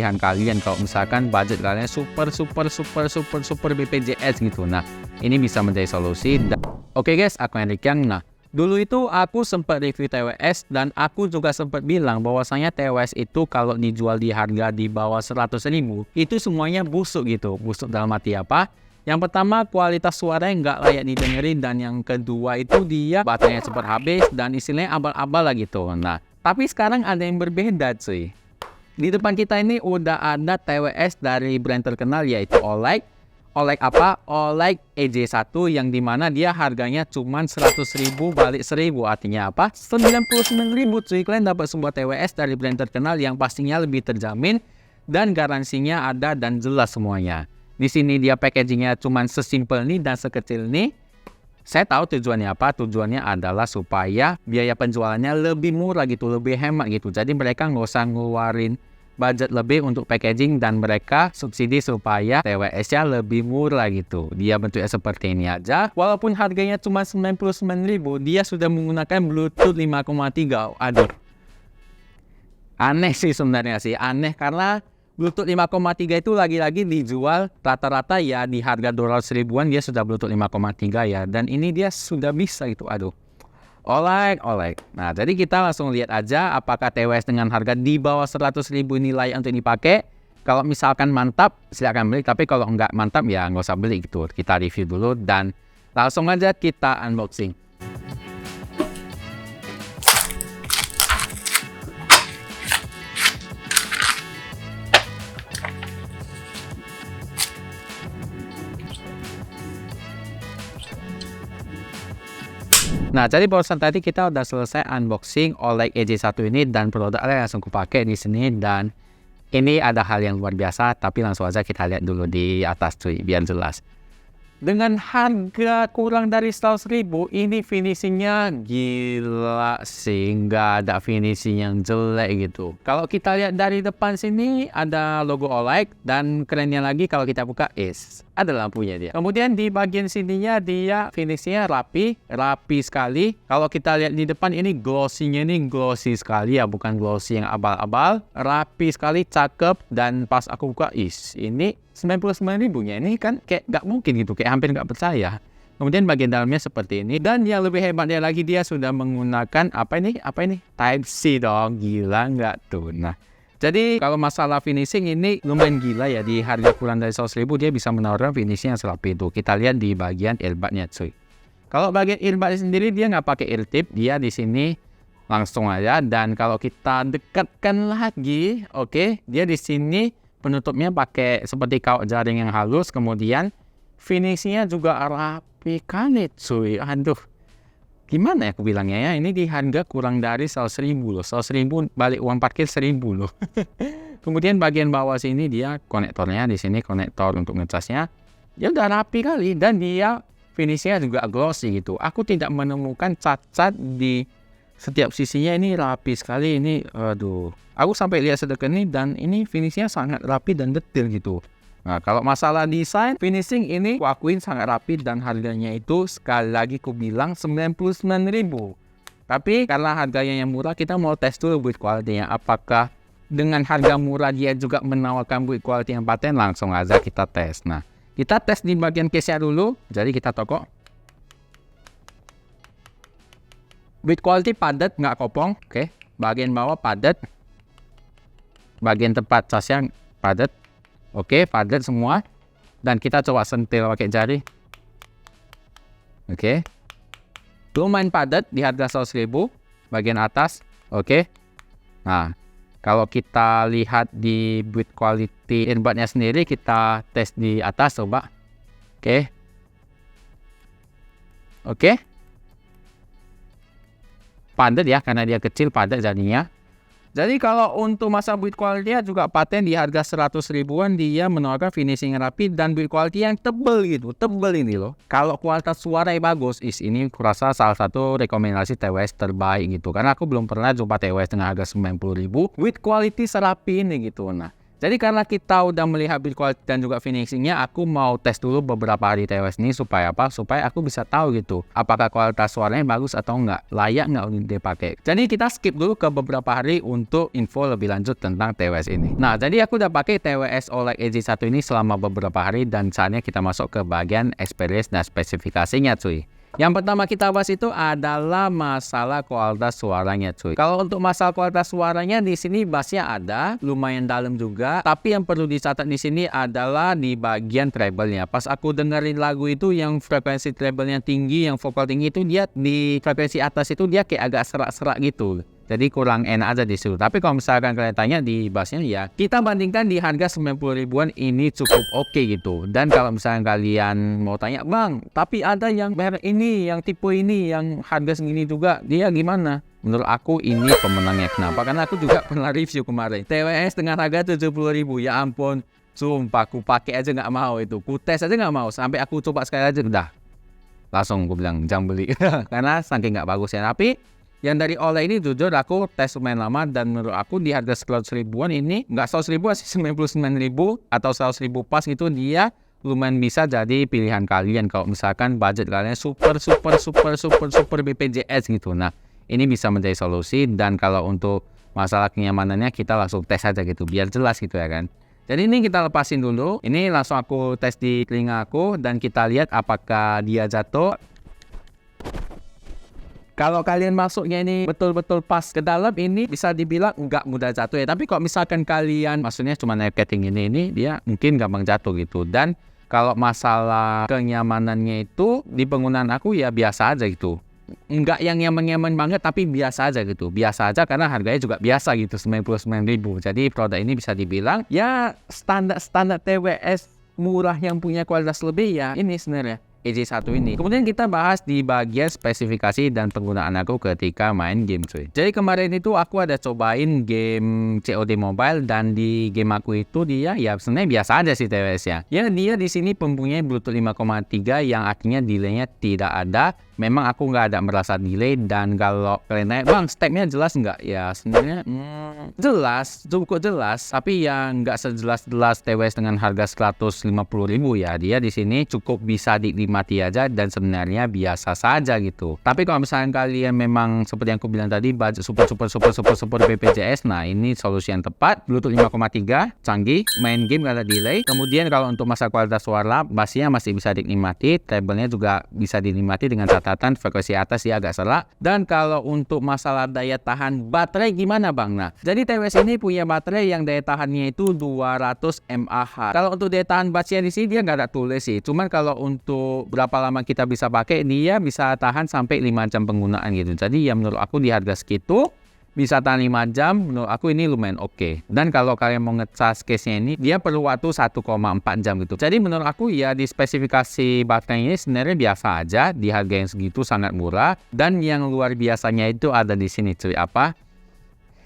pilihan kalian kalau misalkan budget kalian super BPJS gitu. Nah, ini bisa menjadi solusi. Oke guys, aku Henrik Yang. Nah, dulu itu aku sempat review TWS dan aku juga sempat bilang bahwasanya TWS itu kalau dijual di harga di bawah 100.000 itu semuanya busuk gitu. Busuk dalam arti apa? Yang pertama, kualitas suaranya nggak layak didengerin, dan yang kedua itu dia baterainya cepat habis dan istilahnya abal-abal lah gitu. Nah, tapi sekarang ada yang berbeda cuy. Di depan kita ini udah ada TWS dari brand terkenal yaitu Oleg. Oleg apa? Oleg EJ1 yang dimana dia harganya cuma 100.000 balik 1.000. Artinya apa? 99.000 cuy. Kalian dapat sebuah TWS dari brand terkenal yang pastinya lebih terjamin dan garansinya ada dan jelas semuanya. Di sini dia packagingnya cuma sesimpel nih dan sekecil nih. Saya tahu tujuannya apa. Tujuannya adalah supaya biaya penjualannya lebih murah gitu, lebih hemat gitu. Jadi mereka nggak usah ngeluarin budget lebih untuk packaging dan mereka subsidi supaya TWS-nya lebih murah gitu. Dia bentuknya seperti ini aja. Walaupun harganya cuma 99.000, dia sudah menggunakan Bluetooth 5.3. Aduh. Aneh sih sebenarnya sih. Aneh karena Bluetooth 5.3 itu lagi-lagi dijual rata-rata ya di harga 200 ribuan dia sudah Bluetooth 5.3 ya. Dan ini dia sudah bisa gitu. Aduh. Oleg. Nah, jadi kita langsung lihat aja apakah TWS dengan harga di bawah 100.000 ini layak untuk dipakai. Kalau misalkan mantap, silakan beli. Tapi kalau nggak mantap, ya nggak usah beli gitu. Kita review dulu dan langsung aja kita unboxing. Nah, jadi barusan tadi kita udah selesai unboxing Oleg EJ1 ini dan produknya langsung kupakai di sini, dan ini ada hal yang luar biasa, tapi langsung aja kita lihat dulu di atas cuy biar jelas. Dengan harga kurang dari 100.000 ini finishingnya gila sih, nggak ada finishing yang jelek gitu. Kalau kita lihat dari depan sini ada logo Oleg, dan kerennya lagi kalau kita buka ada lampunya dia. Kemudian di bagian sininya dia finishingnya rapi sekali. Kalau kita lihat di depan ini glossy-nya ini glossy sekali ya, bukan glossy yang abal-abal. Rapi sekali, cakep, dan pas aku buka ini 99.000-nya ini kan kayak nggak mungkin gitu, kayak hampir nggak percaya. Kemudian bagian dalamnya seperti ini, dan yang lebih hebatnya lagi dia sudah menggunakan apa ini Type C dong, gila nggak tuh. Nah, jadi kalau masalah finishing ini lumayan gila ya, di harga kurang dari 100.000 dia bisa menawarkan finishing yang serapi itu. Kita lihat di bagian earbudnya cuy. Kalau bagian earbud sendiri dia nggak pakai ear tip, dia di sini langsung aja. Dan kalau kita dekatkan lagi, oke, dia di sini penutupnya pakai seperti kawat jaring yang halus, kemudian finishingnya juga rapi kali cuy. Aduh, gimana ya aku bilangnya ya, ini di harga kurang dari 100.000 loh. 100.000 balik uang parkir 1.000 loh. Kemudian bagian bawah sini dia konektornya, di sini konektor untuk ngecasnya. Dia udah rapi kali dan dia finishingnya juga glossy gitu. Aku tidak menemukan cat-cat di setiap sisinya, ini rapi sekali ini. Aduh, aku sampai lihat sedekat ini dan ini finishnya sangat rapi dan detail gitu. Nah, kalau masalah desain, finishing ini aku akuin sangat rapi, dan harganya itu sekali lagi aku bilang 99.000. Tapi karena harganya yang murah, kita mau tes dulu build quality-nya. Apakah dengan harga murah dia juga menawarkan build quality yang paten? Langsung aja kita tes. Nah, kita tes di bagian case-nya dulu. Jadi kita tokok. Build quality padat, nggak kopong. Oke. Bagian bawah padat. Bagian tempat casnya padat. Oke, padat semua. Dan kita coba sentil pakai jari. Oke. Lumayan padat di harga 100.000. Bagian atas. Oke. Nah, kalau kita lihat di build quality earbudnya sendiri, kita tes di atas coba. Oke. Oke. Padat ya, karena dia kecil, padat jadinya. Jadi kalau untuk masa build quality juga paten di harga 100 ribuan, dia menawarkan finishing yang rapi dan build quality yang tebel gitu. Tebel ini loh. Kalau kualitas suara yang bagus, ini kurasa salah satu rekomendasi TWS terbaik gitu. Karena aku belum pernah jumpa TWS dengan harga 90.000 with quality serapi ini gitu. Nah, Jadi karena kita udah melihat build quality dan juga finishingnya, aku mau tes dulu beberapa hari TWS ini supaya apa? Supaya aku bisa tahu gitu, apakah kualitas suaranya bagus atau enggak, layak nggak untuk dipakai. Jadi kita skip dulu ke beberapa hari untuk info lebih lanjut tentang TWS ini. Nah, jadi aku udah pakai TWS OLED EJ1 ini selama beberapa hari dan saatnya kita masuk ke bagian experience dan spesifikasinya cuy. Yang pertama kita bahas itu adalah masalah kualitas suaranya cuy. Kalau untuk masalah kualitas suaranya di sini bassnya ada, lumayan dalam juga. Tapi yang perlu dicatat di sini adalah di bagian treble-nya. Pas aku dengerin lagu itu yang frekuensi treble-nya tinggi, yang vokal tinggi itu dia di frekuensi atas itu dia kayak agak serak-serak gitu. Jadi kurang enak aja di situ. Tapi kalau misalkan kalian tanya di bassnya ya, kita bandingkan di harga 90 ribuan ini cukup oke gitu. Dan kalau misalkan kalian mau tanya, "Bang, tapi ada yang merek ini, yang tipe ini, yang harga segini juga, dia gimana?" Menurut aku ini pemenangnya. Kenapa? Karena aku juga pernah review kemarin. TWS dengan harga 70 ribu. Ya ampun, sumpah aku pakai aja nggak mau itu. Ku tes aja nggak mau. Sampai aku coba sekali aja udah. Langsung aku bilang jangan beli. Karena saking nggak bagus ya. Tapi yang dari OLED ini jujur aku tes lumayan lama dan menurut aku di harga 100 ribuan ini nggak 100 ribu sih 99 ribu atau 100 ribu pas itu dia lumayan bisa jadi pilihan kalian kalau misalkan budget kalian super BPJS gitu. Nah ini bisa menjadi solusi dan kalau untuk masalah kenyamanannya kita langsung tes aja gitu biar jelas gitu ya kan. Jadi ini kita lepasin dulu, ini langsung aku tes di telinga aku dan kita lihat apakah dia jatuh. Kalau kalian masuknya ini betul-betul pas ke dalam ini bisa dibilang nggak mudah jatuh ya. Tapi kalau misalkan kalian maksudnya cuma netting ini dia mungkin gampang jatuh gitu. Dan kalau masalah kenyamanannya itu di penggunaan aku ya biasa aja gitu. Nggak yang nyaman-nyaman banget tapi biasa aja gitu. Biasa aja karena harganya juga biasa gitu 99 ribu. Jadi produk ini bisa dibilang ya standar TWS murah yang punya kualitas lebih ya ini sebenarnya. EJ1 ini. Kemudian kita bahas di bagian spesifikasi dan penggunaan aku ketika main game cuy. Jadi kemarin itu aku ada cobain game COD Mobile dan di game aku itu dia ya sebenarnya biasa aja sih TWS ya. Ya dia di sini mempunyai Bluetooth 5,3 yang artinya delaynya tidak ada. Memang aku nggak ada merasa delay dan kalau kalian nanya, "Bang, stepnya jelas nggak?" Ya sebenarnya jelas, cukup jelas. Tapi yang nggak sejelas-jelas TWS dengan harga 150 ribu ya. Dia di sini cukup bisa dinikmati aja dan sebenarnya biasa saja gitu. Tapi kalau misalnya kalian memang seperti yang aku bilang tadi budget super BPJS, nah ini solusi yang tepat. Bluetooth 5,3 canggih, main game nggak ada delay. Kemudian kalau untuk masalah kualitas suara, bassnya masih bisa dinikmati, treble-nya juga bisa dinikmati dengan catatan frekuensi atas dia agak serak. Dan kalau untuk masalah daya tahan baterai gimana bang? Nah, jadi TWS ini punya baterai yang daya tahannya itu 200 mAh. Kalau untuk daya tahan baterainya di sini dia nggak ada tulis sih. Cuman kalau untuk berapa lama kita bisa pakai, dia bisa tahan sampai 5 jam penggunaan gitu. Jadi ya menurut aku di harga segitu bisa tahan 5 jam, menurut aku ini lumayan oke. Dan kalau kalian mau ngecas case-nya ini, dia perlu waktu 1,4 jam gitu. Jadi menurut aku ya di spesifikasi baterai ini sebenarnya biasa aja, di harga yang segitu sangat murah. Dan yang luar biasanya itu ada di sini cuy, apa?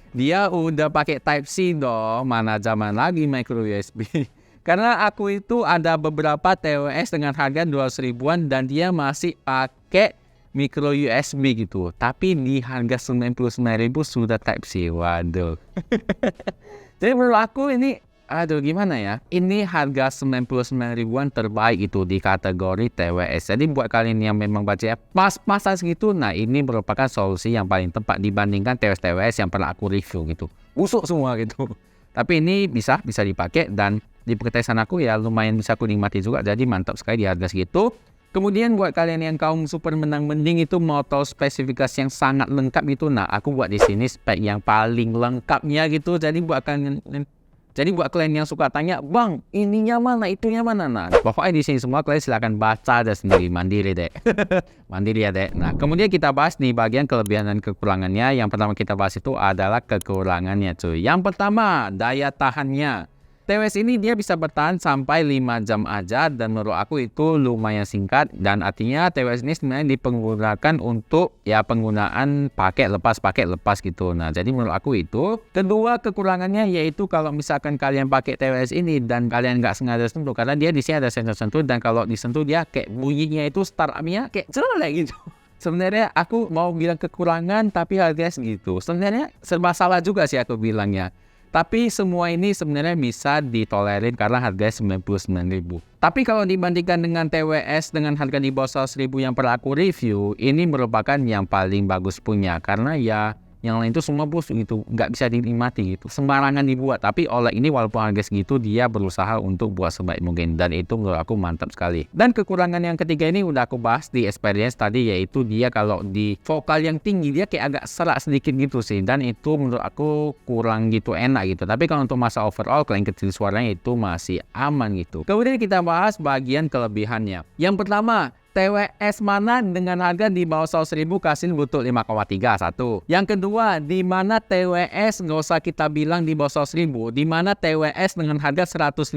Dia udah pakai Type C dong, mana zaman lagi micro USB. Karena aku itu ada beberapa TWS dengan harga 200 ribuan dan dia masih pakai micro USB gitu. Tapi di harga 99 ribu sudah Type C. Waduh. Jadi menurut aku ini aduh gimana ya. Ini harga 99 ribuan terbaik itu di kategori TWS. Jadi buat kalian yang memang budgetnya pas-pasan segitu, nah ini merupakan solusi yang paling tepat dibandingkan TWS yang pernah aku review gitu. Busuk semua gitu. Tapi ini bisa dipakai dan di pengetesan aku ya lumayan bisa aku nikmati juga. Jadi mantap sekali di harga segitu. Kemudian buat kalian yang kaum super mending itu mau tahu spesifikasi yang sangat lengkap itu, nah aku buat di sini spek yang paling lengkapnya gitu. Jadi buat kalian yang suka tanya, "Bang, ininya mana, itunya mana?" Nah, pokoknya di sini semua kalian silakan baca aja sendiri, mandiri deh. Mandiri ya deh. Nah, kemudian kita bahas nih bagian kelebihan dan kekurangannya. Yang pertama kita bahas itu adalah kekurangannya cuy. Yang pertama, daya tahannya. TWS ini dia bisa bertahan sampai 5 jam aja dan menurut aku itu lumayan singkat dan artinya TWS ini sebenarnya dipergunakan untuk ya penggunaan pakai lepas gitu. Nah jadi menurut aku itu. Kedua kekurangannya yaitu kalau misalkan kalian pakai TWS ini dan kalian nggak sengaja sentuh, karena dia di sini ada sensor sentuh dan kalau disentuh dia kayak bunyinya itu startupnya kayak jelek gitu. Sebenarnya aku mau bilang kekurangan tapi harganya segitu. Sebenarnya serba salah juga sih aku bilangnya. Tapi semua ini sebenarnya bisa ditolerin karena harganya 99.000. Tapi kalau dibandingkan dengan TWS dengan harga di bawah 100.000 yang pernah aku review, ini merupakan yang paling bagus punya. Karena ya yang lain itu semua bos gitu, nggak bisa dinikmati gitu, sembarangan dibuat. Tapi OLED ini walaupun harga segitu, dia berusaha untuk buat sebaik mungkin, dan itu menurut aku mantap sekali. Dan kekurangan yang ketiga ini udah aku bahas di experience tadi, yaitu dia kalau di vokal yang tinggi dia kayak agak serak sedikit gitu sih, dan itu menurut aku kurang gitu enak gitu. Tapi kalau untuk masa overall kalian kecil suaranya itu masih aman gitu. Kemudian kita bahas bagian kelebihannya. Yang pertama, TWS mana dengan harga di bawah 100.000 kasih butuh 5,3 satu. Yang kedua, di mana TWS nggak usah kita bilang di bawah 100.000, di mana TWS dengan harga 150.000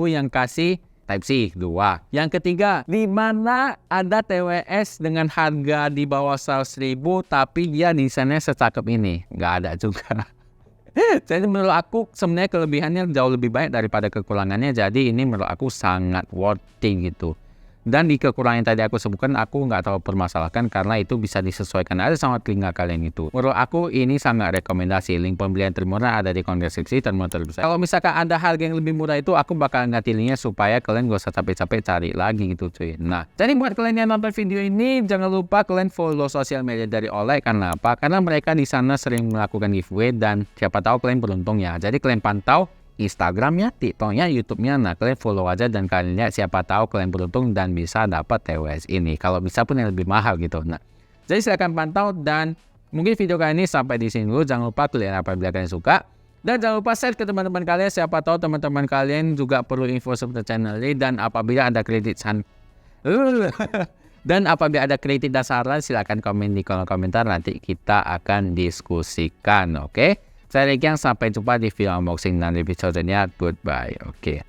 yang kasih Type C 2. Yang ketiga, di mana ada TWS dengan harga di bawah 100.000 tapi dia desainnya secakep ini? Nggak ada juga. Jadi menurut aku sebenarnya kelebihannya jauh lebih baik daripada kekurangannya. Jadi ini menurut aku sangat worthy gitu. Dan di kekurangan yang tadi aku sebutkan, aku nggak terlalu permasalahkan karena itu bisa disesuaikan aja sama telinga kalian itu. Menurut aku ini sangat rekomendasi. Link pembelian termurah ada di kolom deskripsi dan terbesar. Kalau misalkan ada harga yang lebih murah itu, aku bakal ngasih linknya supaya kalian gak usah capek-capek cari lagi gitu cuy. Nah, jadi buat kalian yang nonton video ini, jangan lupa kalian follow sosial media dari OLED. Karena apa? Karena mereka di sana sering melakukan giveaway dan siapa tahu kalian beruntung ya. Jadi kalian pantau Instagramnya, TikToknya, YouTube-nya. Nah, kalian follow aja dan kalian lihat siapa tahu kalian beruntung dan bisa dapat TWS ini. Kalau bisa pun yang lebih mahal gitu. Nah, jadi silakan pantau dan mungkin video kali ini sampai di sini dulu. Jangan lupa kalian apabila kalian suka. Dan jangan lupa share ke teman-teman kalian. Siapa tahu teman-teman kalian juga perlu info seputar channel ini. Dan apabila ada kredit dan saran silakan komen di kolom komentar. Nanti kita akan diskusikan, oke? Saya Rikyang, sampai jumpa di video unboxing dan review selanjutnya. Goodbye. Oke.